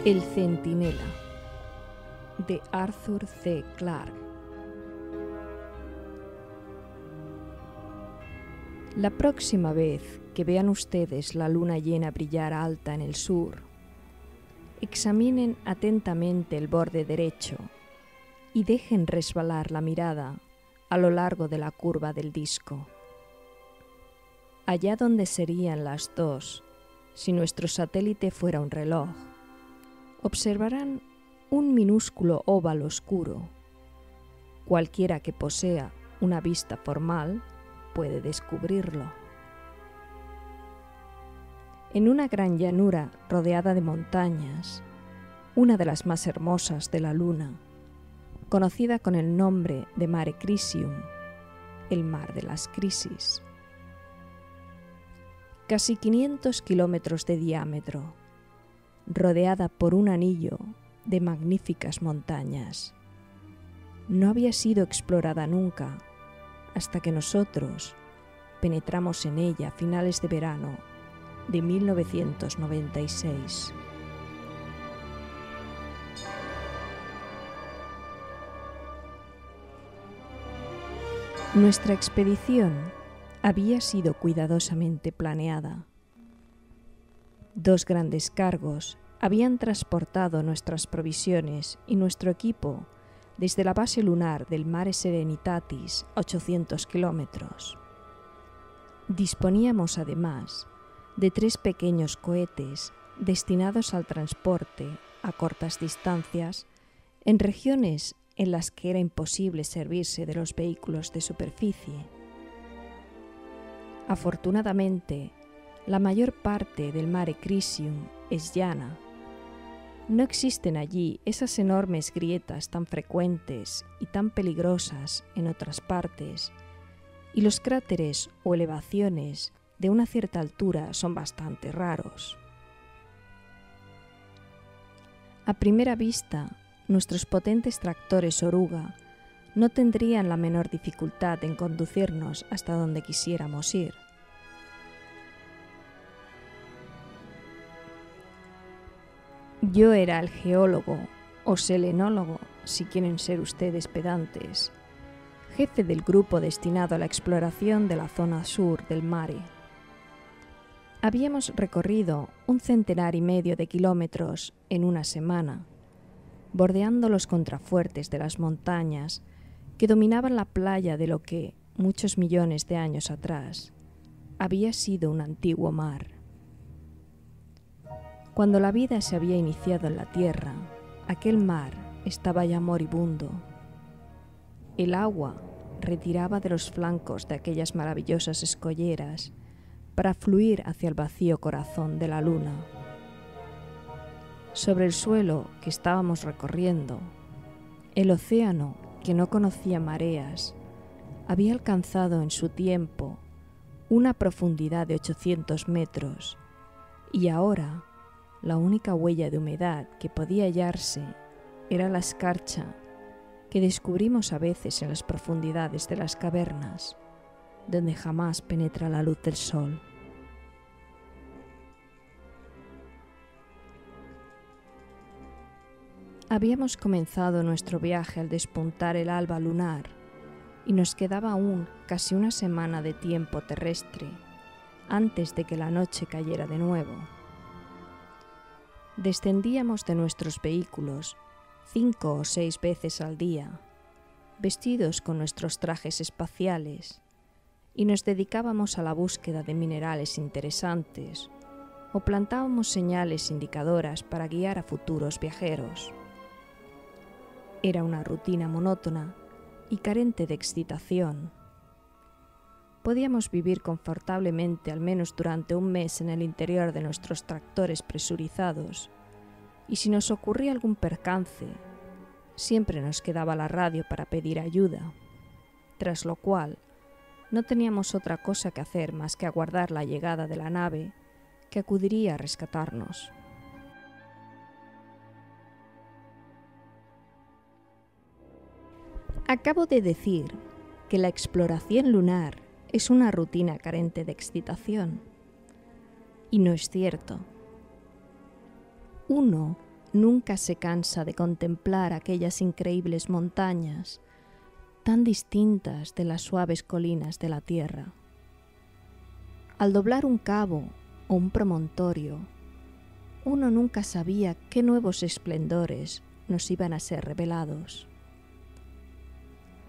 El Centinela, de Arthur C. Clarke. La próxima vez que vean ustedes la luna llena brillar alta en el sur, examinen atentamente el borde derecho y dejen resbalar la mirada a lo largo de la curva del disco. Allá donde serían las 2, si nuestro satélite fuera un reloj, observarán un minúsculo óvalo oscuro. Cualquiera que posea una vista formal puede descubrirlo. En una gran llanura rodeada de montañas, una de las más hermosas de la luna, conocida con el nombre de Mare Crisium, el mar de las crisis. Casi 500 kilómetros de diámetro, rodeada por un anillo de magníficas montañas. No había sido explorada nunca hasta que nosotros penetramos en ella a finales de verano de 1996. Nuestra expedición había sido cuidadosamente planeada. 2 grandes cargos habían transportado nuestras provisiones y nuestro equipo desde la base lunar del Mare Serenitatis a 800 kilómetros. Disponíamos además de 3 pequeños cohetes destinados al transporte a cortas distancias en regiones en las que era imposible servirse de los vehículos de superficie. Afortunadamente, la mayor parte del Mare Crisium es llana. No existen allí esas enormes grietas tan frecuentes y tan peligrosas en otras partes, y los cráteres o elevaciones de una cierta altura son bastante raros. A primera vista, nuestros potentes tractores oruga no tendrían la menor dificultad en conducirnos hasta donde quisiéramos ir. Yo era el geólogo, o selenólogo, si quieren ser ustedes pedantes, jefe del grupo destinado a la exploración de la zona sur del mare. Habíamos recorrido 1,5 centenar de kilómetros en una semana, bordeando los contrafuertes de las montañas que dominaban la playa de lo que, muchos millones de años atrás, había sido un antiguo mar. Cuando la vida se había iniciado en la Tierra, aquel mar estaba ya moribundo. El agua retiraba de los flancos de aquellas maravillosas escolleras para fluir hacia el vacío corazón de la luna. Sobre el suelo que estábamos recorriendo, el océano, que no conocía mareas, había alcanzado en su tiempo una profundidad de 800 metros y ahora la única huella de humedad que podía hallarse era la escarcha que descubrimos a veces en las profundidades de las cavernas, donde jamás penetra la luz del sol. Habíamos comenzado nuestro viaje al despuntar el alba lunar y nos quedaba aún casi una semana de tiempo terrestre antes de que la noche cayera de nuevo. Descendíamos de nuestros vehículos 5 o 6 veces al día, vestidos con nuestros trajes espaciales, y nos dedicábamos a la búsqueda de minerales interesantes o plantábamos señales indicadoras para guiar a futuros viajeros. Era una rutina monótona y carente de excitación. Podíamos vivir confortablemente al menos durante un mes en el interior de nuestros tractores presurizados, y si nos ocurría algún percance, siempre nos quedaba la radio para pedir ayuda, tras lo cual no teníamos otra cosa que hacer más que aguardar la llegada de la nave que acudiría a rescatarnos. Acabo de decir que la exploración lunar es una rutina carente de excitación. Y no es cierto. Uno nunca se cansa de contemplar aquellas increíbles montañas, tan distintas de las suaves colinas de la tierra. Al doblar un cabo o un promontorio, uno nunca sabía qué nuevos esplendores nos iban a ser revelados.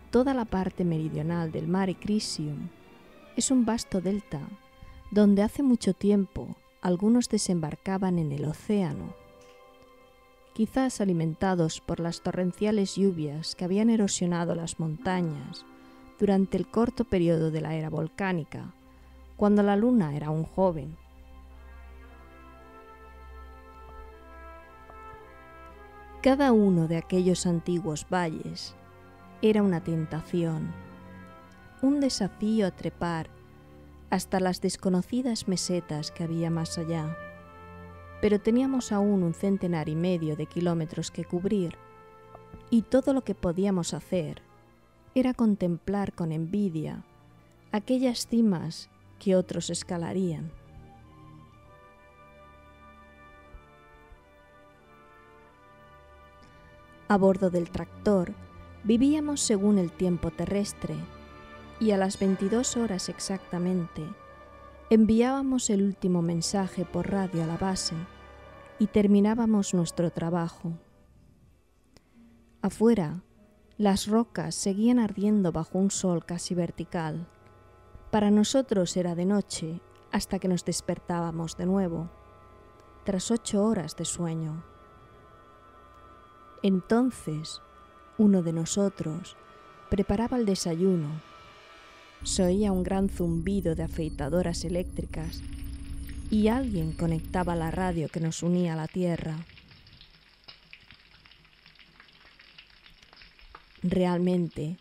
Toda la parte meridional del Mare Crisium es un vasto delta donde hace mucho tiempo algunos desembarcaban en el océano, quizás alimentados por las torrenciales lluvias que habían erosionado las montañas durante el corto periodo de la era volcánica, cuando la luna era aún joven. Cada uno de aquellos antiguos valles era una tentación, un desafío a trepar hasta las desconocidas mesetas que había más allá. Pero teníamos aún un 1,5 centenar de kilómetros que cubrir, y todo lo que podíamos hacer era contemplar con envidia aquellas cimas que otros escalarían. A bordo del tractor vivíamos según el tiempo terrestre, y a las 22 horas exactamente enviábamos el último mensaje por radio a la base y terminábamos nuestro trabajo. Afuera, las rocas seguían ardiendo bajo un sol casi vertical. Para nosotros era de noche hasta que nos despertábamos de nuevo, tras 8 horas de sueño. Entonces, uno de nosotros preparaba el desayuno. Se oía un gran zumbido de afeitadoras eléctricas y alguien conectaba la radio que nos unía a la tierra. Realmente,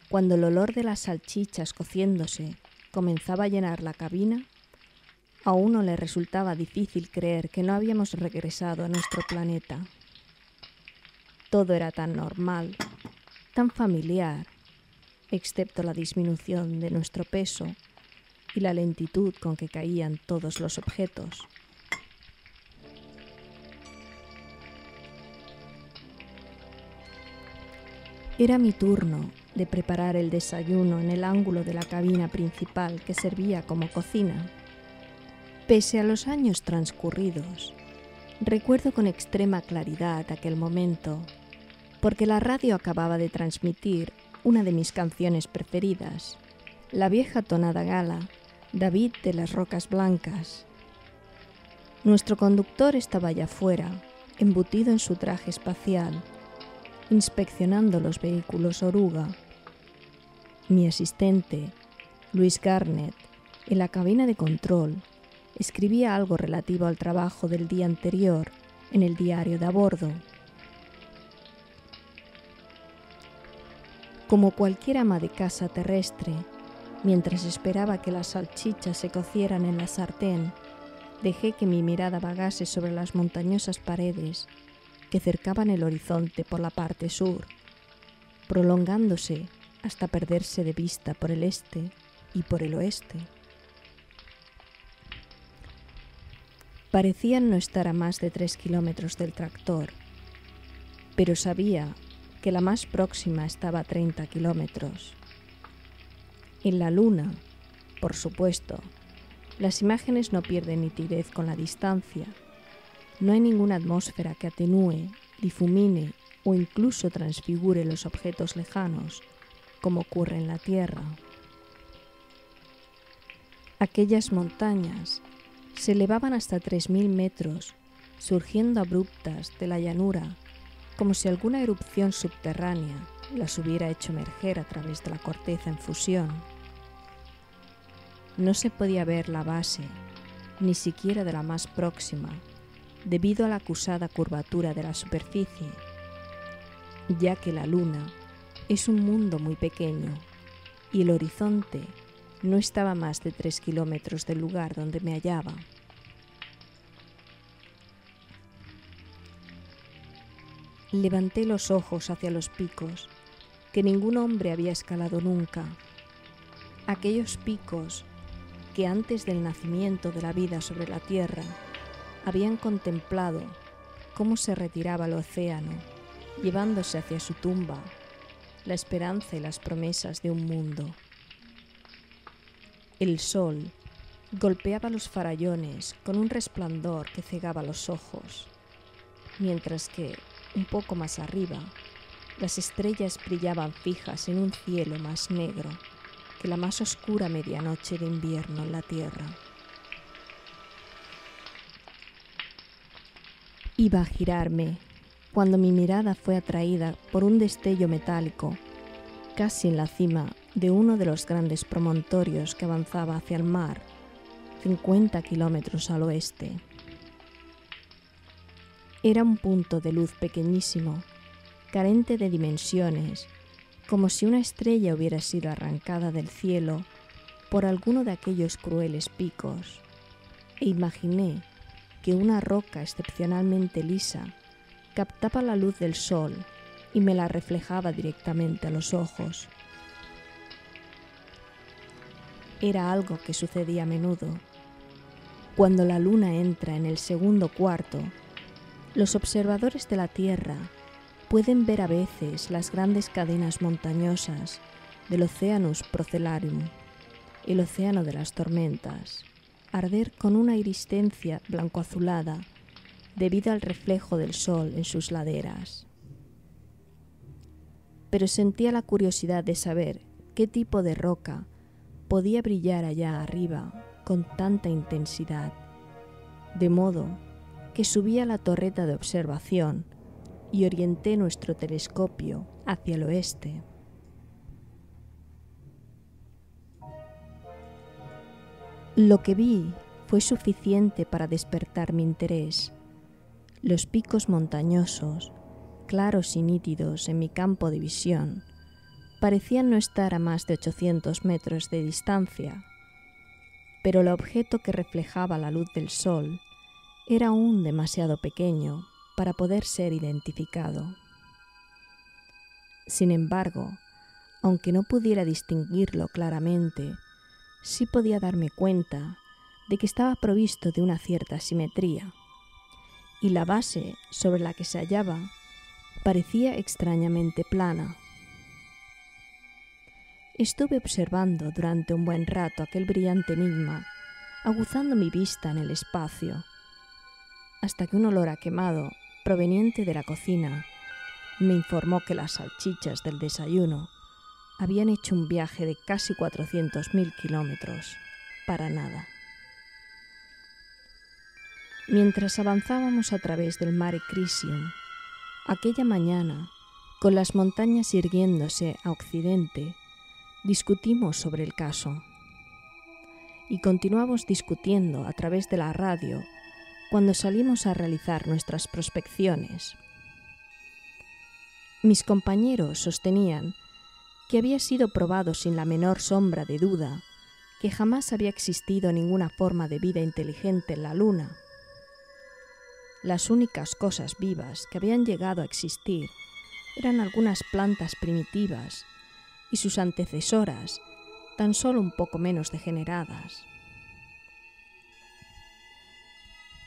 cuando el olor de las salchichas cociéndose comenzaba a llenar la cabina, a uno le resultaba difícil creer que no habíamos regresado a nuestro planeta. Todo era tan normal, tan familiar, excepto la disminución de nuestro peso y la lentitud con que caían todos los objetos. Era mi turno de preparar el desayuno en el ángulo de la cabina principal que servía como cocina. Pese a los años transcurridos, recuerdo con extrema claridad aquel momento, porque la radio acababa de transmitir una de mis canciones preferidas, la vieja tonada gala David de las Rocas Blancas. Nuestro conductor estaba allá afuera, embutido en su traje espacial, inspeccionando los vehículos oruga. Mi asistente, Luis Garnett, en la cabina de control, escribía algo relativo al trabajo del día anterior en el diario de a bordo. Como cualquier ama de casa terrestre, mientras esperaba que las salchichas se cocieran en la sartén, dejé que mi mirada vagase sobre las montañosas paredes que cercaban el horizonte por la parte sur, prolongándose hasta perderse de vista por el este y por el oeste. Parecían no estar a más de 3 kilómetros del tractor, pero sabía que la más próxima estaba a 30 kilómetros. En la luna, por supuesto, las imágenes no pierden nitidez con la distancia. No hay ninguna atmósfera que atenúe, difumine o incluso transfigure los objetos lejanos, como ocurre en la Tierra. Aquellas montañas se elevaban hasta 3.000 metros, surgiendo abruptas de la llanura, como si alguna erupción subterránea las hubiera hecho emerger a través de la corteza en fusión. No se podía ver la base, ni siquiera de la más próxima, debido a la acusada curvatura de la superficie, ya que la luna es un mundo muy pequeño y el horizonte no estaba a más de 3 kilómetros del lugar donde me hallaba. Levanté los ojos hacia los picos que ningún hombre había escalado nunca. Aquellos picos que antes del nacimiento de la vida sobre la tierra habían contemplado cómo se retiraba el océano, llevándose hacia su tumba la esperanza y las promesas de un mundo. El sol golpeaba los farallones con un resplandor que cegaba los ojos, mientras que, un poco más arriba, las estrellas brillaban fijas en un cielo más negro que la más oscura medianoche de invierno en la tierra. Iba a girarme cuando mi mirada fue atraída por un destello metálico casi en la cima de uno de los grandes promontorios que avanzaba hacia el mar, 50 kilómetros al oeste. Era un punto de luz pequeñísimo, carente de dimensiones, como si una estrella hubiera sido arrancada del cielo por alguno de aquellos crueles picos, e imaginé que una roca excepcionalmente lisa captaba la luz del sol y me la reflejaba directamente a los ojos. Era algo que sucedía a menudo. Cuando la luna entra en el segundo cuarto, los observadores de la Tierra pueden ver a veces las grandes cadenas montañosas del Oceanus Procellarum, el océano de las tormentas, arder con una iriscencia blanco-azulada debido al reflejo del sol en sus laderas. Pero sentía la curiosidad de saber qué tipo de roca podía brillar allá arriba con tanta intensidad, de modo que subí a la torreta de observación y orienté nuestro telescopio hacia el oeste. Lo que vi fue suficiente para despertar mi interés. Los picos montañosos, claros y nítidos en mi campo de visión, parecían no estar a más de 800 metros de distancia, pero el objeto que reflejaba la luz del sol era aún demasiado pequeño para poder ser identificado. Sin embargo, aunque no pudiera distinguirlo claramente, sí podía darme cuenta de que estaba provisto de una cierta simetría, y la base sobre la que se hallaba parecía extrañamente plana. Estuve observando durante un buen rato aquel brillante enigma, aguzando mi vista en el espacio, hasta que un olor a quemado, proveniente de la cocina, me informó que las salchichas del desayuno habían hecho un viaje de casi 400.000 kilómetros para nada. Mientras avanzábamos a través del Mare Crisium, aquella mañana, con las montañas irguiéndose a occidente, discutimos sobre el caso. Y continuamos discutiendo a través de la radio cuando salimos a realizar nuestras prospecciones. Mis compañeros sostenían que había sido probado sin la menor sombra de duda que jamás había existido ninguna forma de vida inteligente en la Luna. Las únicas cosas vivas que habían llegado a existir eran algunas plantas primitivas y sus antecesoras, tan solo un poco menos degeneradas.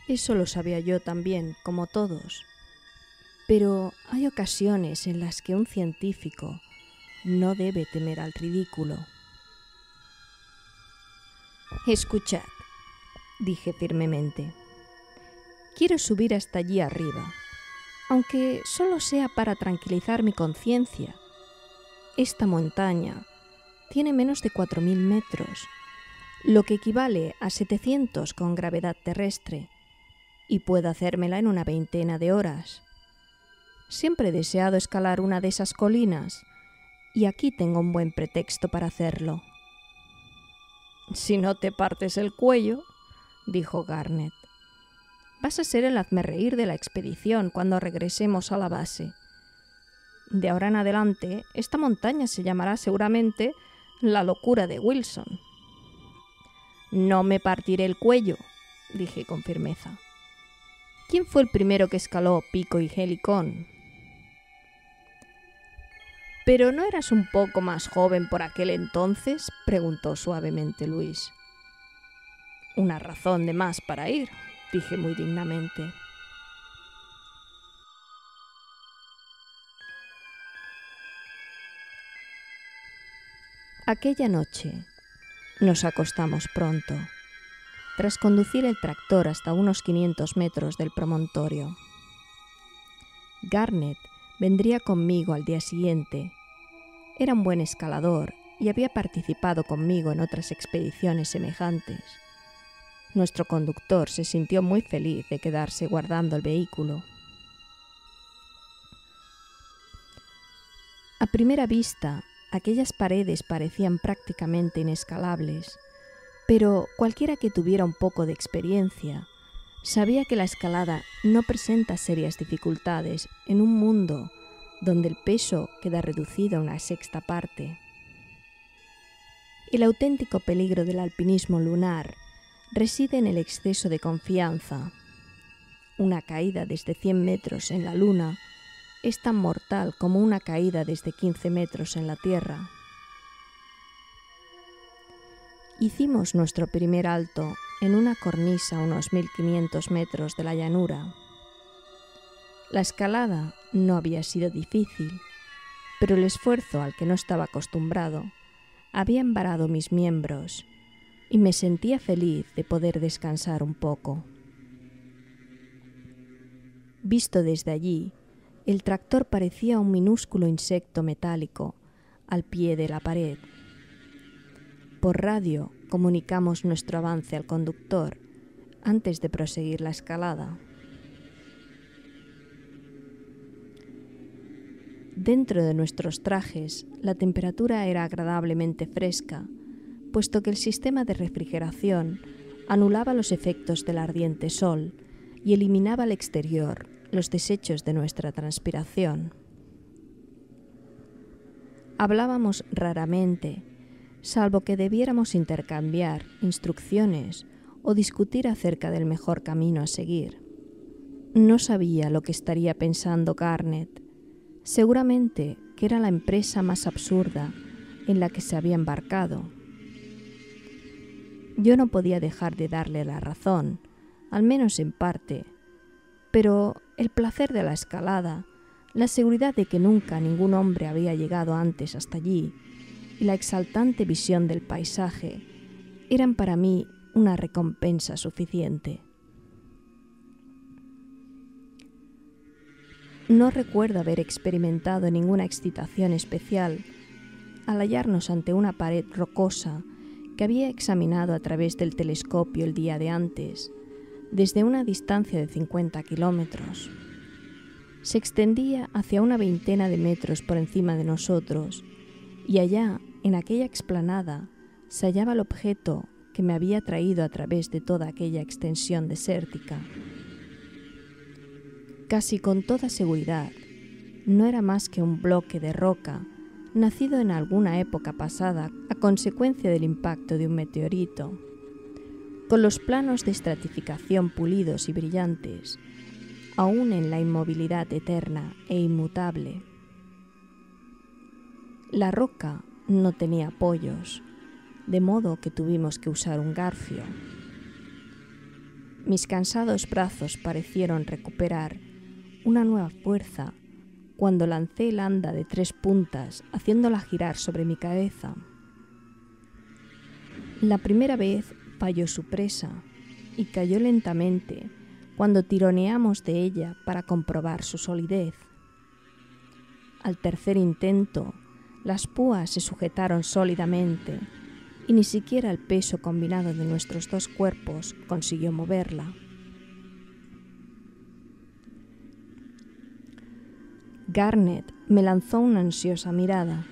Eso lo sabía yo también, como todos, pero hay ocasiones en las que un científico no debe temer al ridículo. Escuchad, dije firmemente. Quiero subir hasta allí arriba, aunque solo sea para tranquilizar mi conciencia. Esta montaña tiene menos de 4.000 metros, lo que equivale a 700 con gravedad terrestre, y puedo hacérmela en una 20 de horas. Siempre he deseado escalar una de esas colinas, y aquí tengo un buen pretexto para hacerlo. Si no te partes el cuello, dijo Garnet, vas a ser el hazmerreír de la expedición cuando regresemos a la base. De ahora en adelante, esta montaña se llamará seguramente la locura de Wilson. No me partiré el cuello, dije con firmeza. ¿Quién fue el primero que escaló Pico y Helicón? ¿Pero no eras un poco más joven por aquel entonces?, preguntó suavemente Luis. Una razón de más para ir, dije muy dignamente. Aquella noche nos acostamos pronto, tras conducir el tractor hasta unos 500 metros del promontorio. Garnett vendría conmigo al día siguiente. Era un buen escalador y había participado conmigo en otras expediciones semejantes. Nuestro conductor se sintió muy feliz de quedarse guardando el vehículo. A primera vista, aquellas paredes parecían prácticamente inescalables, pero cualquiera que tuviera un poco de experiencia sabía que la escalada no presenta serias dificultades en un mundo donde el peso queda reducido a una sexta parte. El auténtico peligro del alpinismo lunar reside en el exceso de confianza. Una caída desde 100 metros en la Luna es tan mortal como una caída desde 15 metros en la Tierra. Hicimos nuestro primer alto en una cornisa a unos 1500 metros de la llanura. La escalada no había sido difícil, pero el esfuerzo al que no estaba acostumbrado había embarado mis miembros y me sentía feliz de poder descansar un poco. Visto desde allí, el tractor parecía un minúsculo insecto metálico al pie de la pared. Por radio comunicamos nuestro avance al conductor antes de proseguir la escalada. Dentro de nuestros trajes, la temperatura era agradablemente fresca, puesto que el sistema de refrigeración anulaba los efectos del ardiente sol y eliminaba al exterior los desechos de nuestra transpiración. Hablábamos raramente, salvo que debiéramos intercambiar instrucciones o discutir acerca del mejor camino a seguir. No sabía lo que estaría pensando Garnett. Seguramente que era la empresa más absurda en la que se había embarcado. Yo no podía dejar de darle la razón, al menos en parte, pero el placer de la escalada, la seguridad de que nunca ningún hombre había llegado antes hasta allí y la exaltante visión del paisaje eran para mí una recompensa suficiente. No recuerdo haber experimentado ninguna excitación especial al hallarnos ante una pared rocosa que había examinado a través del telescopio el día de antes, desde una distancia de 50 kilómetros. Se extendía hacia una veintena de metros por encima de nosotros, y allá, en aquella explanada, se hallaba el objeto que me había traído a través de toda aquella extensión desértica. Casi con toda seguridad, no era más que un bloque de roca nacido en alguna época pasada a consecuencia del impacto de un meteorito, con los planos de estratificación pulidos y brillantes, aún en la inmovilidad eterna e inmutable. La roca no tenía apoyos, de modo que tuvimos que usar un garfio. Mis cansados brazos parecieron recuperar una nueva fuerza cuando lancé el anda de 3 puntas, haciéndola girar sobre mi cabeza. La primera vez falló su presa y cayó lentamente cuando tironeamos de ella para comprobar su solidez. Al tercer intento, las púas se sujetaron sólidamente y ni siquiera el peso combinado de nuestros dos cuerpos consiguió moverla. Garnett me lanzó una ansiosa mirada.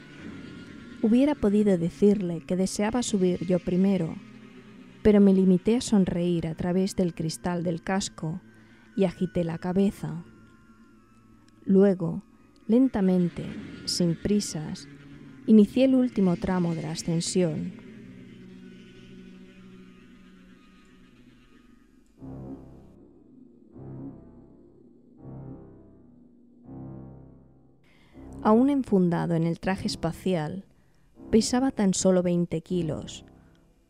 Hubiera podido decirle que deseaba subir yo primero, pero me limité a sonreír a través del cristal del casco y agité la cabeza. Luego, lentamente, sin prisas, inicié el último tramo de la ascensión. Aún enfundado en el traje espacial, pesaba tan solo 20 kilos,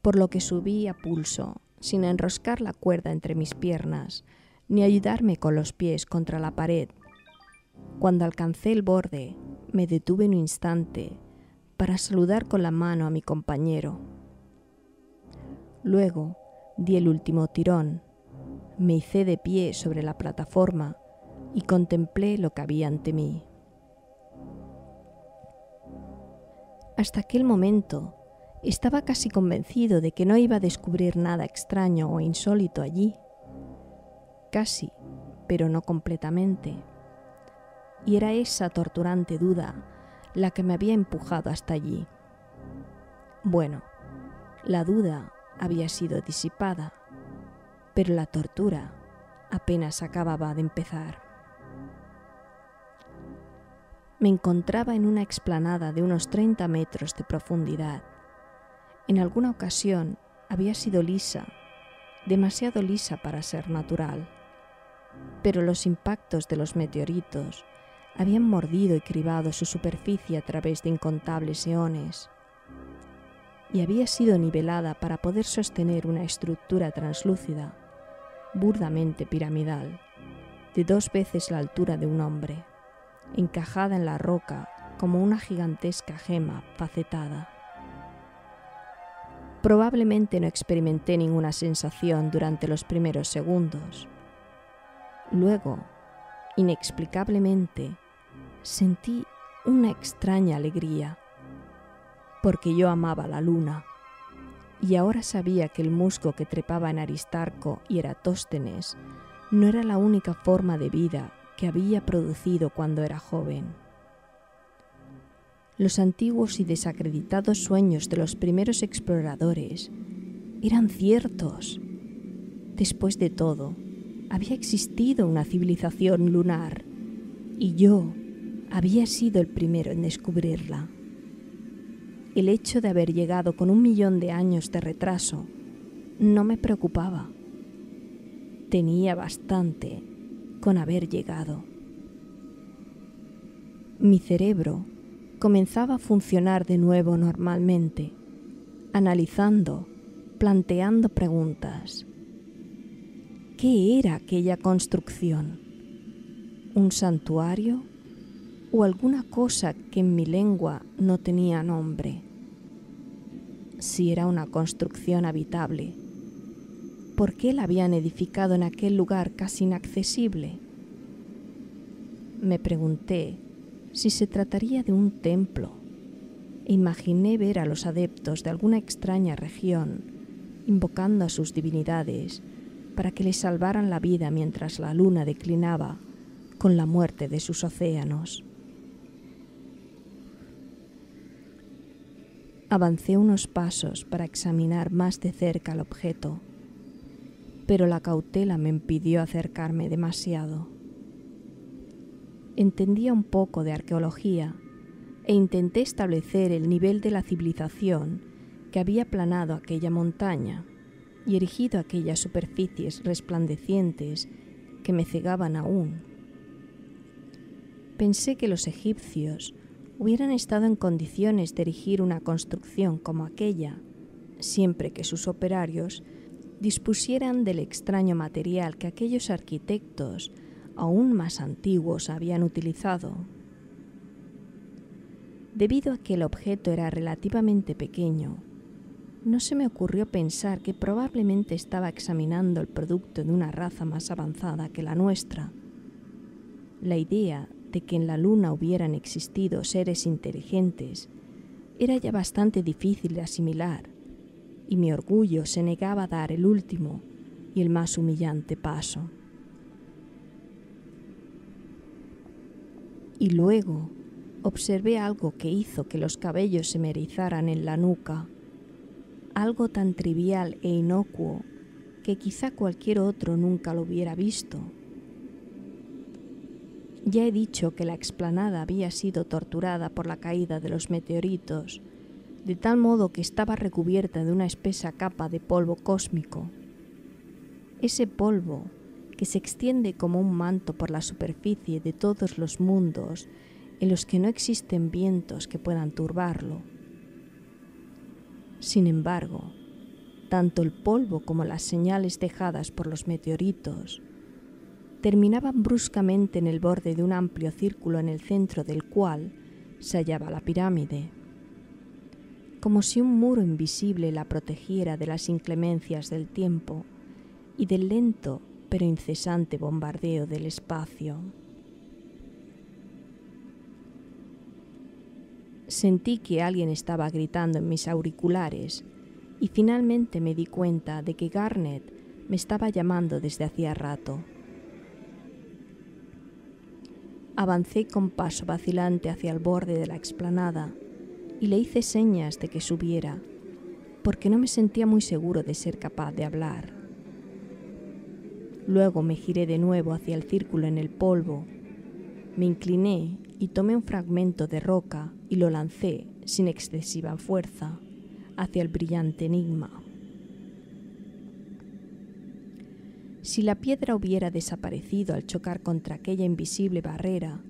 por lo que subí a pulso, sin enroscar la cuerda entre mis piernas, ni ayudarme con los pies contra la pared. Cuando alcancé el borde, me detuve un instante para saludar con la mano a mi compañero. Luego di el último tirón, me hice de pie sobre la plataforma y contemplé lo que había ante mí. Hasta aquel momento estaba casi convencido de que no iba a descubrir nada extraño o insólito allí. Casi, pero no completamente. Y era esa torturante duda la que me había empujado hasta allí. Bueno, la duda había sido disipada, pero la tortura apenas acababa de empezar. Me encontraba en una explanada de unos 30 metros de profundidad. En alguna ocasión había sido lisa, demasiado lisa para ser natural, pero los impactos de los meteoritos habían mordido y cribado su superficie a través de incontables eones, y había sido nivelada para poder sostener una estructura translúcida, burdamente piramidal, de 2 veces la altura de un hombre, encajada en la roca como una gigantesca gema facetada. Probablemente no experimenté ninguna sensación durante los primeros segundos. Luego, inexplicablemente, sentí una extraña alegría, porque yo amaba la luna, y ahora sabía que el musgo que trepaba en Aristarco y Eratóstenes no era la única forma de vida que había producido cuando era joven. Los antiguos y desacreditados sueños de los primeros exploradores eran ciertos. Después de todo, había existido una civilización lunar y yo había sido el primero en descubrirla. El hecho de haber llegado con 1 millón de años de retraso no me preocupaba. Tenía bastante con haber llegado. Mi cerebro comenzaba a funcionar de nuevo normalmente, analizando, planteando preguntas. ¿Qué era aquella construcción? ¿Un santuario? ¿O alguna cosa que en mi lengua no tenía nombre? Si era una construcción habitable, ¿por qué la habían edificado en aquel lugar casi inaccesible? Me pregunté si se trataría de un templo e imaginé ver a los adeptos de alguna extraña región invocando a sus divinidades para que les salvaran la vida mientras la luna declinaba con la muerte de sus océanos. Avancé unos pasos para examinar más de cerca el objeto, pero la cautela me impidió acercarme demasiado. Entendía un poco de arqueología e intenté establecer el nivel de la civilización que había aplanado aquella montaña y erigido aquellas superficies resplandecientes que me cegaban aún. Pensé que los egipcios hubieran estado en condiciones de erigir una construcción como aquella, siempre que sus operarios dispusieran del extraño material que aquellos arquitectos aún más antiguos habían utilizado. Debido a que el objeto era relativamente pequeño, no se me ocurrió pensar que probablemente estaba examinando el producto de una raza más avanzada que la nuestra. La idea de que en la luna hubieran existido seres inteligentes era ya bastante difícil de asimilar, y mi orgullo se negaba a dar el último y el más humillante paso. Y luego observé algo que hizo que los cabellos se me erizaran en la nuca, algo tan trivial e inocuo que quizá cualquier otro nunca lo hubiera visto. Ya he dicho que la explanada había sido torturada por la caída de los meteoritos, de tal modo que estaba recubierta de una espesa capa de polvo cósmico. Ese polvo, que se extiende como un manto por la superficie de todos los mundos en los que no existen vientos que puedan turbarlo. Sin embargo, tanto el polvo como las señales dejadas por los meteoritos terminaban bruscamente en el borde de un amplio círculo en el centro del cual se hallaba la pirámide, como si un muro invisible la protegiera de las inclemencias del tiempo y del lento pero incesante bombardeo del espacio. Sentí que alguien estaba gritando en mis auriculares y finalmente me di cuenta de que Garnet me estaba llamando desde hacía rato. Avancé con paso vacilante hacia el borde de la explanada y le hice señas de que subiera, porque no me sentía muy seguro de ser capaz de hablar. Luego me giré de nuevo hacia el círculo en el polvo, me incliné y tomé un fragmento de roca y lo lancé, sin excesiva fuerza, hacia el brillante enigma. Si la piedra hubiera desaparecido al chocar contra aquella invisible barrera,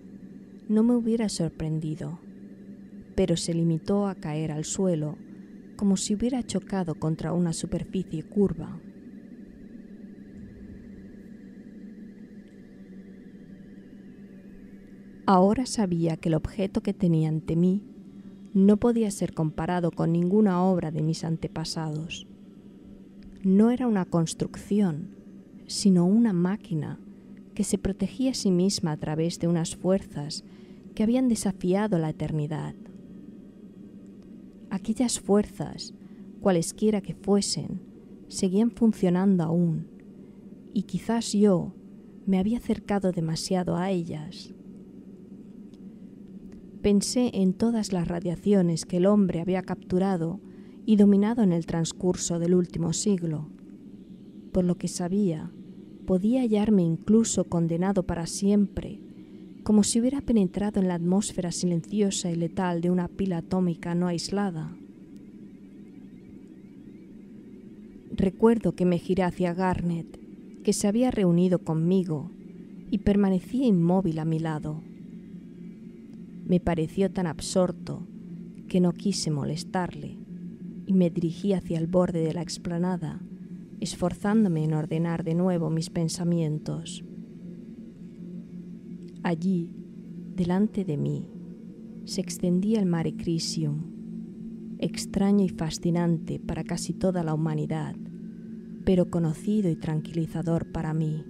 no me hubiera sorprendido, pero se limitó a caer al suelo como si hubiera chocado contra una superficie curva. Ahora sabía que el objeto que tenía ante mí no podía ser comparado con ninguna obra de mis antepasados. No era una construcción, sino una máquina que se protegía a sí misma a través de unas fuerzas que habían desafiado la eternidad. Aquellas fuerzas, cualesquiera que fuesen, seguían funcionando aún, y quizás yo me había acercado demasiado a ellas. Pensé en todas las radiaciones que el hombre había capturado y dominado en el transcurso del último siglo. Por lo que sabía, podía hallarme incluso condenado para siempre, como si hubiera penetrado en la atmósfera silenciosa y letal de una pila atómica no aislada. Recuerdo que me giré hacia Garnet, que se había reunido conmigo, y permanecía inmóvil a mi lado. Me pareció tan absorto que no quise molestarle y me dirigí hacia el borde de la explanada, esforzándome en ordenar de nuevo mis pensamientos. Allí, delante de mí, se extendía el Mare Crisium, extraño y fascinante para casi toda la humanidad, pero conocido y tranquilizador para mí.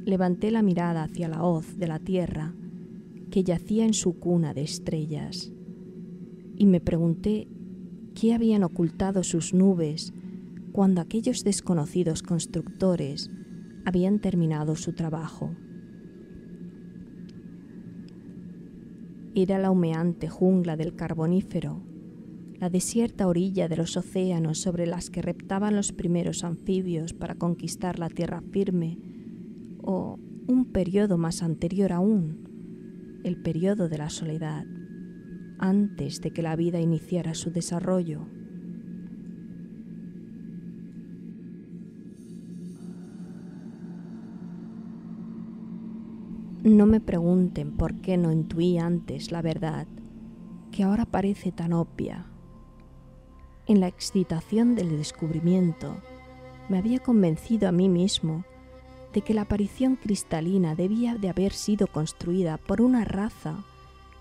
Levanté la mirada hacia la hoz de la tierra que yacía en su cuna de estrellas, y me pregunté qué habían ocultado sus nubes cuando aquellos desconocidos constructores habían terminado su trabajo. Era la humeante jungla del Carbonífero, la desierta orilla de los océanos sobre las que reptaban los primeros anfibios para conquistar la tierra firme, o un periodo más anterior aún, el periodo de la soledad, antes de que la vida iniciara su desarrollo. No me pregunten por qué no intuí antes la verdad, que ahora parece tan obvia. En la excitación del descubrimiento, me había convencido a mí mismo de que la aparición cristalina debía de haber sido construida por una raza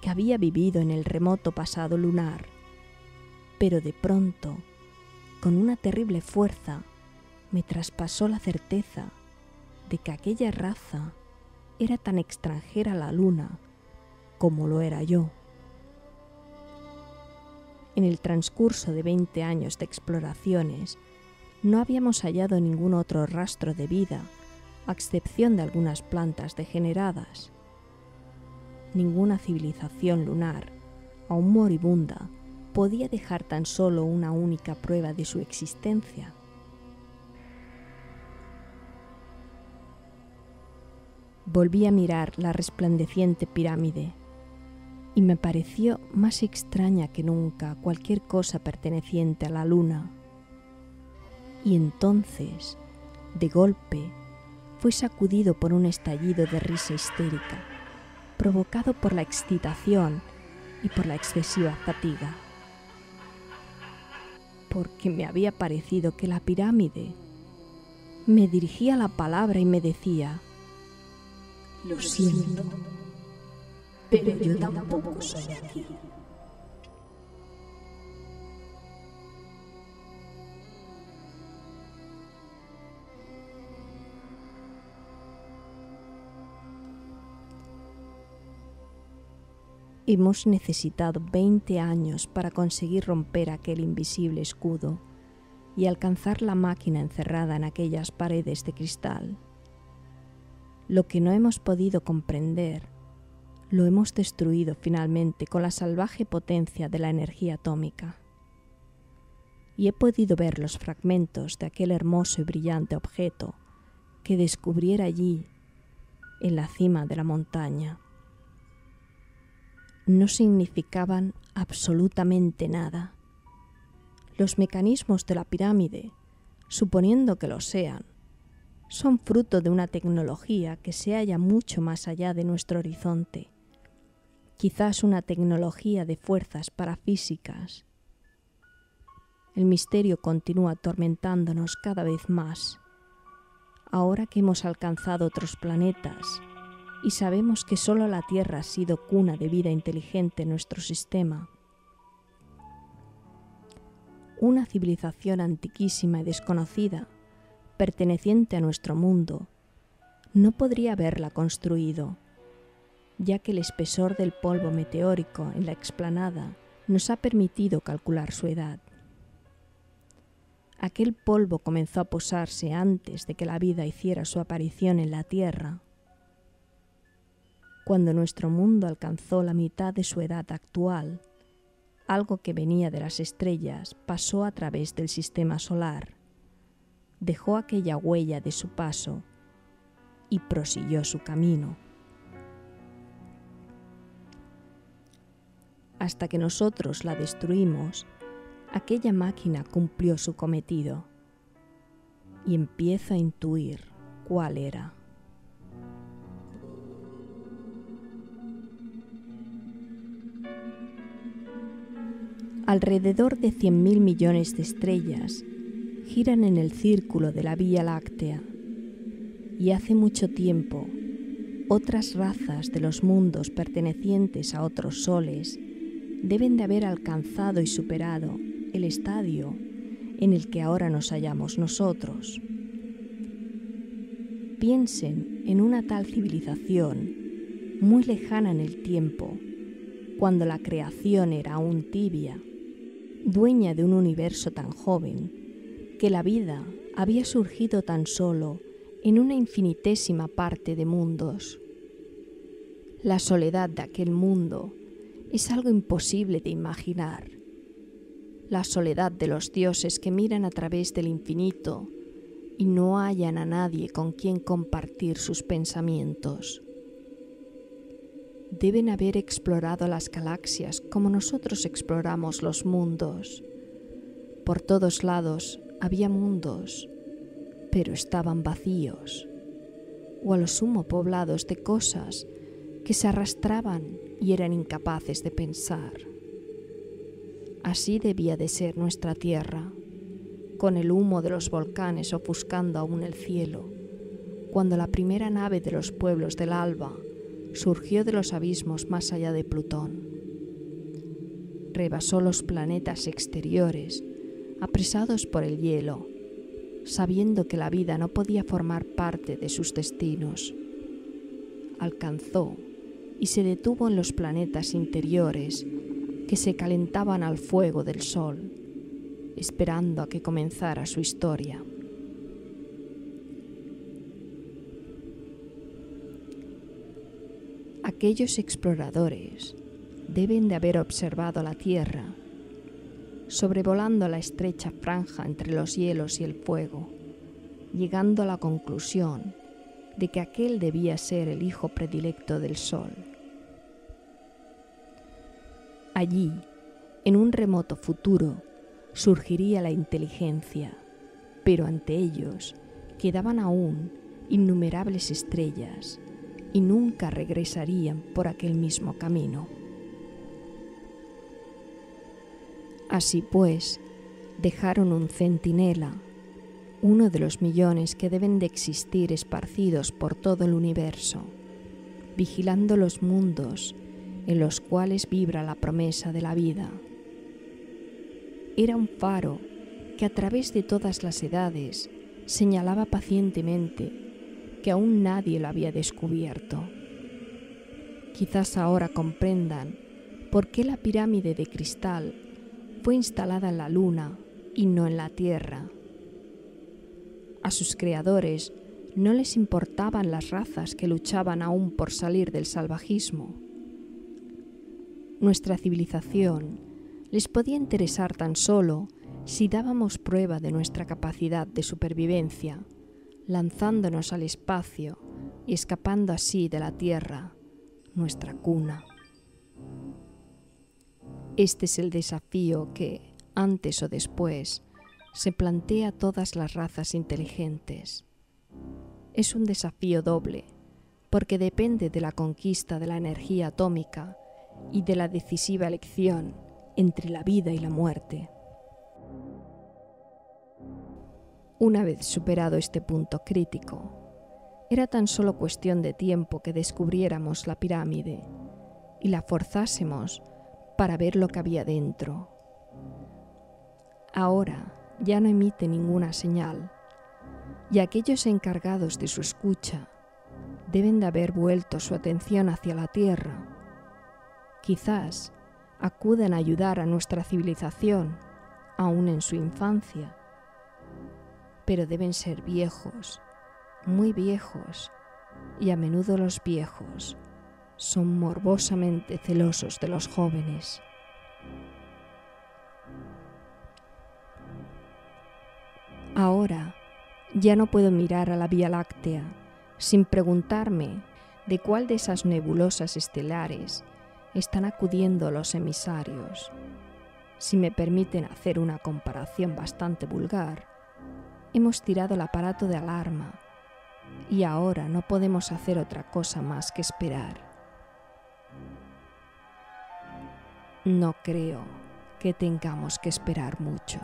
que había vivido en el remoto pasado lunar. Pero de pronto, con una terrible fuerza, me traspasó la certeza de que aquella raza era tan extranjera a la luna como lo era yo. En el transcurso de 20 años de exploraciones, no habíamos hallado ningún otro rastro de vida, a excepción de algunas plantas degeneradas. Ninguna civilización lunar, aún moribunda, podía dejar tan solo una única prueba de su existencia. Volví a mirar la resplandeciente pirámide y me pareció más extraña que nunca cualquier cosa perteneciente a la luna. Y entonces, de golpe, fui sacudido por un estallido de risa histérica. provocado por la excitación y por la excesiva fatiga. Porque me había parecido que la pirámide me dirigía la palabra y me decía: lo siento, pero yo tampoco soy aquí. Hemos necesitado 20 años para conseguir romper aquel invisible escudo y alcanzar la máquina encerrada en aquellas paredes de cristal. Lo que no hemos podido comprender, lo hemos destruido finalmente con la salvaje potencia de la energía atómica. Y he podido ver los fragmentos de aquel hermoso y brillante objeto que descubriera allí, en la cima de la montaña. No significaban absolutamente nada. Los mecanismos de la pirámide, suponiendo que lo sean, son fruto de una tecnología que se halla mucho más allá de nuestro horizonte, quizás una tecnología de fuerzas parafísicas. El misterio continúa atormentándonos cada vez más, ahora que hemos alcanzado otros planetas y sabemos que solo la Tierra ha sido cuna de vida inteligente en nuestro sistema. Una civilización antiquísima y desconocida, perteneciente a nuestro mundo, no podría haberla construido, ya que el espesor del polvo meteórico en la explanada nos ha permitido calcular su edad. Aquel polvo comenzó a posarse antes de que la vida hiciera su aparición en la Tierra. Cuando nuestro mundo alcanzó la mitad de su edad actual, algo que venía de las estrellas pasó a través del sistema solar, dejó aquella huella de su paso y prosiguió su camino. Hasta que nosotros la destruimos, aquella máquina cumplió su cometido y empiezo a intuir cuál era. Alrededor de 100.000 millones de estrellas giran en el círculo de la Vía Láctea, y hace mucho tiempo otras razas de los mundos pertenecientes a otros soles deben de haber alcanzado y superado el estadio en el que ahora nos hallamos nosotros. Piensen en una tal civilización muy lejana en el tiempo, cuando la creación era aún tibia, dueña de un universo tan joven, que la vida había surgido tan solo en una infinitésima parte de mundos. La soledad de aquel mundo es algo imposible de imaginar. La soledad de los dioses que miran a través del infinito y no hallan a nadie con quien compartir sus pensamientos. Deben haber explorado las galaxias como nosotros exploramos los mundos. Por todos lados había mundos, pero estaban vacíos, o a lo sumo poblados de cosas que se arrastraban y eran incapaces de pensar. Así debía de ser nuestra Tierra, con el humo de los volcanes ofuscando aún el cielo, cuando la primera nave de los pueblos del alba surgió de los abismos más allá de Plutón. Rebasó los planetas exteriores, apresados por el hielo, sabiendo que la vida no podía formar parte de sus destinos. Alcanzó y se detuvo en los planetas interiores que se calentaban al fuego del sol, esperando a que comenzara su historia. Aquellos exploradores deben de haber observado la Tierra, sobrevolando la estrecha franja entre los hielos y el fuego, llegando a la conclusión de que aquel debía ser el hijo predilecto del Sol. Allí, en un remoto futuro, surgiría la inteligencia, pero ante ellos quedaban aún innumerables estrellas, y nunca regresarían por aquel mismo camino. Así pues, dejaron un centinela, uno de los millones que deben de existir esparcidos por todo el universo, vigilando los mundos en los cuales vibra la promesa de la vida. Era un faro que a través de todas las edades señalaba pacientemente que aún nadie lo había descubierto. Quizás ahora comprendan por qué la pirámide de cristal fue instalada en la luna y no en la tierra. A sus creadores no les importaban las razas que luchaban aún por salir del salvajismo. Nuestra civilización les podía interesar tan solo si dábamos prueba de nuestra capacidad de supervivencia, lanzándonos al espacio y escapando así de la Tierra, nuestra cuna. Este es el desafío que, antes o después, se plantea a todas las razas inteligentes. Es un desafío doble, porque depende de la conquista de la energía atómica y de la decisiva elección entre la vida y la muerte. Una vez superado este punto crítico, era tan solo cuestión de tiempo que descubriéramos la pirámide y la forzásemos para ver lo que había dentro. Ahora ya no emite ninguna señal, y aquellos encargados de su escucha deben de haber vuelto su atención hacia la Tierra. Quizás acudan a ayudar a nuestra civilización, aún en su infancia, pero deben ser viejos, muy viejos, y a menudo los viejos son morbosamente celosos de los jóvenes. Ahora ya no puedo mirar a la Vía Láctea sin preguntarme de cuál de esas nebulosas estelares están acudiendo los emisarios. Si me permiten hacer una comparación bastante vulgar, hemos tirado el aparato de alarma y ahora no podemos hacer otra cosa más que esperar. No creo que tengamos que esperar mucho.